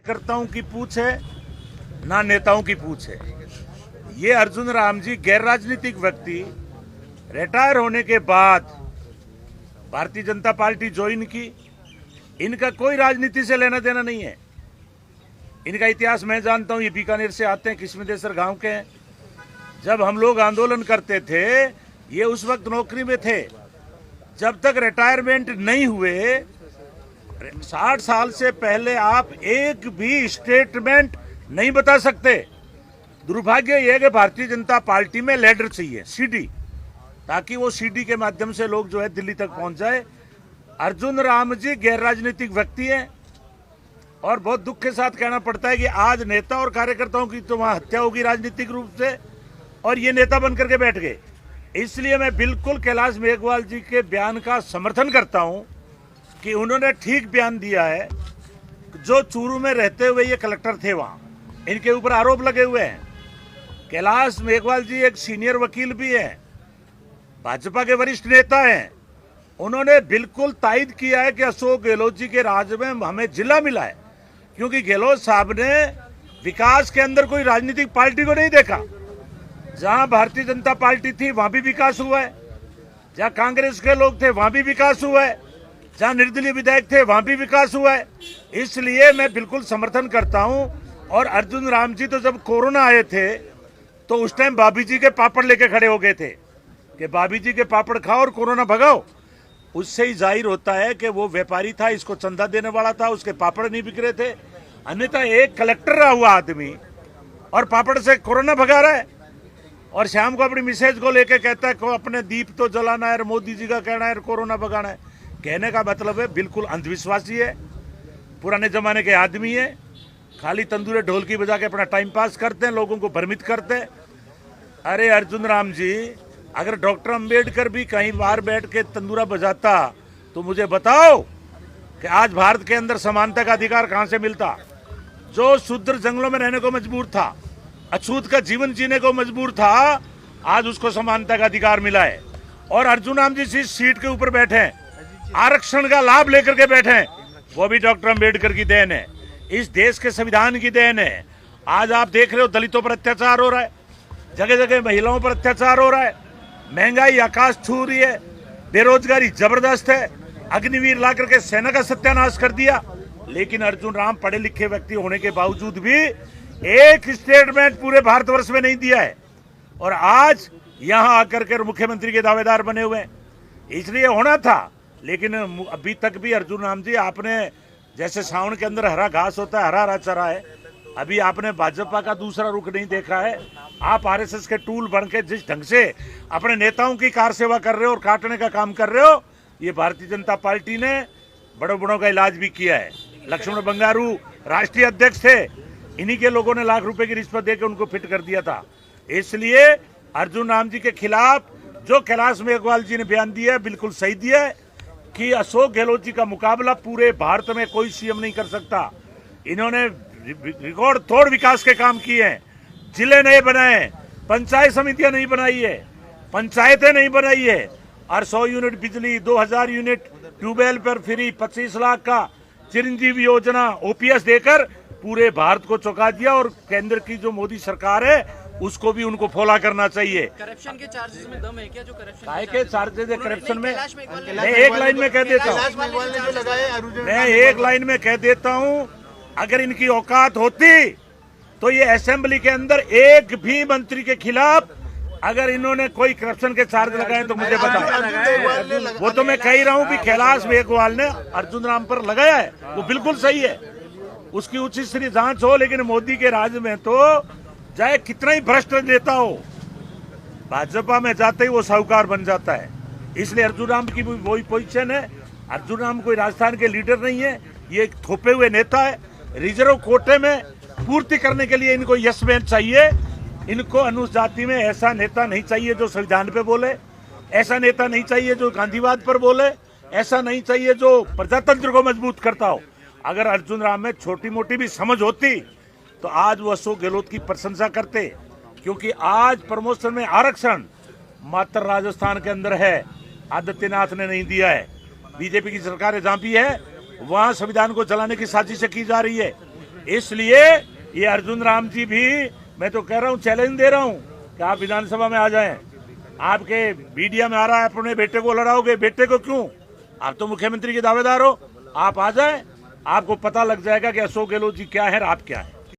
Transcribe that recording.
कार्यकर्ताओं की पूछ है ना नेताओं की पूछ है। ये अर्जुन राम जी गैर राजनीतिक व्यक्ति रिटायर होने के बाद भारतीय जनता पार्टी ज्वाइन की। इनका कोई राजनीति से लेना देना नहीं है। इनका इतिहास मैं जानता हूं। ये बीकानेर से आते हैं, किस्मतेसर गांव के हैं। जब हम लोग आंदोलन करते थे ये उस वक्त नौकरी में थे। जब तक रिटायरमेंट नहीं हुए 60 साल से पहले आप एक भी स्टेटमेंट नहीं बता सकते। दुर्भाग्य यह है कि भारतीय जनता पार्टी में लेडर चाहिए, सीडी, ताकि वो सीडी के माध्यम से लोग जो है दिल्ली तक पहुंच जाए। अर्जुन राम जी गैर राजनीतिक व्यक्ति हैं और बहुत दुख के साथ कहना पड़ता है कि आज नेता और कार्यकर्ताओं की तो वहां हत्या होगी राजनीतिक रूप से, और ये नेता बनकर के बैठ गए। इसलिए मैं बिल्कुल कैलाश मेघवाल जी के बयान का समर्थन करता हूं कि उन्होंने ठीक बयान दिया है। जो चूरू में रहते हुए ये कलेक्टर थे, वहां इनके ऊपर आरोप लगे हुए हैं। कैलाश मेघवाल जी एक सीनियर वकील भी हैं, भाजपा के वरिष्ठ नेता हैं। उन्होंने बिल्कुल तायद किया है कि अशोक गहलोत जी के राज में हमें जिला मिला है, क्योंकि गहलोत साहब ने विकास के अंदर कोई राजनीतिक पार्टी को नहीं देखा। जहां भारतीय जनता पार्टी थी वहां भी विकास हुआ है, जहां कांग्रेस के लोग थे वहां भी विकास हुआ है, जहां निर्दलीय विधायक थे वहां भी विकास हुआ है। इसलिए मैं बिल्कुल समर्थन करता हूं। और अर्जुन राम जी तो जब कोरोना आए थे तो उस टाइम भाभी जी के पापड़ लेके खड़े हो गए थे कि भाभी जी के पापड़ खाओ और कोरोना भगाओ। उससे ही जाहिर होता है कि वो व्यापारी था, इसको चंदा देने वाला था, उसके पापड़ नहीं बिक रहे थे। अन्यथा एक कलेक्टर रहा हुआ आदमी और पापड़ से कोरोना भगा रहा है, और शाम को अपनी मिसेज को लेके कहता है को अपने दीप तो जलाना है, मोदी जी का कहना है कोरोना भगाना है। कहने का मतलब है बिल्कुल अंधविश्वासी है, पुराने जमाने के आदमी है, खाली तंदूरे ढोलकी बजा के अपना टाइम पास करते हैं, लोगों को भ्रमित करते हैं। अरे अर्जुन राम जी, अगर डॉक्टर अंबेडकर भी कहीं बाहर बैठ के तंदूरा बजाता तो मुझे बताओ कि आज भारत के अंदर समानता का अधिकार कहां से मिलता। जो शूद्र जंगलों में रहने को मजबूर था, अछूत का जीवन जीने को मजबूर था, आज उसको समानता का अधिकार मिला है। और अर्जुन राम जी जिस सीट के ऊपर बैठे हैं, आरक्षण का लाभ लेकर के बैठे हैं, वो भी डॉक्टर अंबेडकर की देन है, इस देश के संविधान की देन है। आज आप देख रहे हो दलितों पर अत्याचार हो रहा है, जगह जगह महिलाओं पर अत्याचार हो रहा है, महंगाई आकाश छू रही है, बेरोजगारी जबरदस्त है। अग्निवीर ला करके सेना का सत्यानाश कर दिया। लेकिन अर्जुन राम पढ़े लिखे व्यक्ति होने के बावजूद भी एक स्टेटमेंट पूरे भारतवर्ष में नहीं दिया है, और आज यहां आकर के मुख्यमंत्री के दावेदार बने हुए हैं। इसलिए होना था, लेकिन अभी तक भी अर्जुन राम जी, आपने जैसे सावन के अंदर हरा घास होता है, हरा हरा चरा है, अभी आपने भाजपा का दूसरा रुख नहीं देखा है। आप आरएसएस के टूल बन के जिस ढंग से अपने नेताओं की कार सेवा कर रहे हो और काटने का काम कर रहे हो, ये भारतीय जनता पार्टी ने बड़ों बड़ों का इलाज भी किया है। लक्ष्मण बंगारू राष्ट्रीय अध्यक्ष थे, इन्हीं के लोगों ने लाख रुपए की रिश्वत देकर उनको फिट कर दिया था। इसलिए अर्जुन राम जी के खिलाफ जो कैलाश मेघवाल जी ने बयान दिया है बिल्कुल सही दिया है कि अशोक गहलोत जी का मुकाबला पूरे भारत में कोई सीएम नहीं कर सकता। इन्होंने रिकॉर्ड तोड़ विकास के काम किए हैं, जिले नए बनाए, पंचायत समितियां नहीं बनाई है, पंचायतें नहीं बनाई है, और 100 यूनिट बिजली, 2000 यूनिट ट्यूबवेल पर फ्री, 25 लाख का चिरंजीवी योजना ओपीएस देकर पूरे भारत को चौंका दिया। और केंद्र की जो मोदी सरकार है उसको भी उनको फॉलो करना चाहिए। करप्शन के चार्जेस में दम है क्या? जो करप्शन के चार्जेस है करप्शन में, मैं एक लाइन में कह देता हूँ, मैं एक लाइन में कह देता हूँ, अगर इनकी औकात होती तो ये असेंबली के अंदर एक भी मंत्री के खिलाफ अगर इन्होंने कोई करप्शन के चार्ज लगाए तो मुझे बताएं। वो तो मैं कह ही रहा हूँ कि कैलाश मेघवाल ने अर्जुन राम पर लगाया है, वो बिल्कुल सही है, उसकी उचित स्तरीय जांच हो। लेकिन मोदी के राज में तो चाहे कितना ही भ्रष्ट नेता हो, भाजपा में जाते ही वो साहूकार बन जाता है। इसलिए अर्जुन राम की वही पोजीशन है। अर्जुन राम कोई राजस्थान के लीडर नहीं है, ये एक थोपे हुए नेता है। रिजर्व कोटे में पूर्ति करने के लिए इनको यस मैन चाहिए। इनको अनुसूचित जाति में ऐसा नेता नहीं चाहिए जो संविधान पे बोले, ऐसा नेता नहीं चाहिए जो गांधीवाद पर बोले, ऐसा नहीं चाहिए जो प्रजातंत्र को मजबूत करता हो। अगर अर्जुन राम में छोटी मोटी भी समझ होती तो आज वो अशोक गहलोत की प्रशंसा करते, क्योंकि आज प्रमोशन में आरक्षण मात्र राजस्थान के अंदर है, आदित्यनाथ ने नहीं दिया है। बीजेपी की सरकार जहां भी है वहां संविधान को चलाने की साजिश की जा रही है। इसलिए ये अर्जुन राम जी भी, मैं तो कह रहा हूं, चैलेंज दे रहा हूं कि आप विधानसभा में आ जाएं। आपके मीडिया में आ रहा है, अपने बेटे को लड़ाओगे, बेटे को क्यों? आप तो मुख्यमंत्री के दावेदार हो, आप आ जाएं, आपको पता लग जाएगा कि अशोक गहलोत जी क्या है और आप क्या है।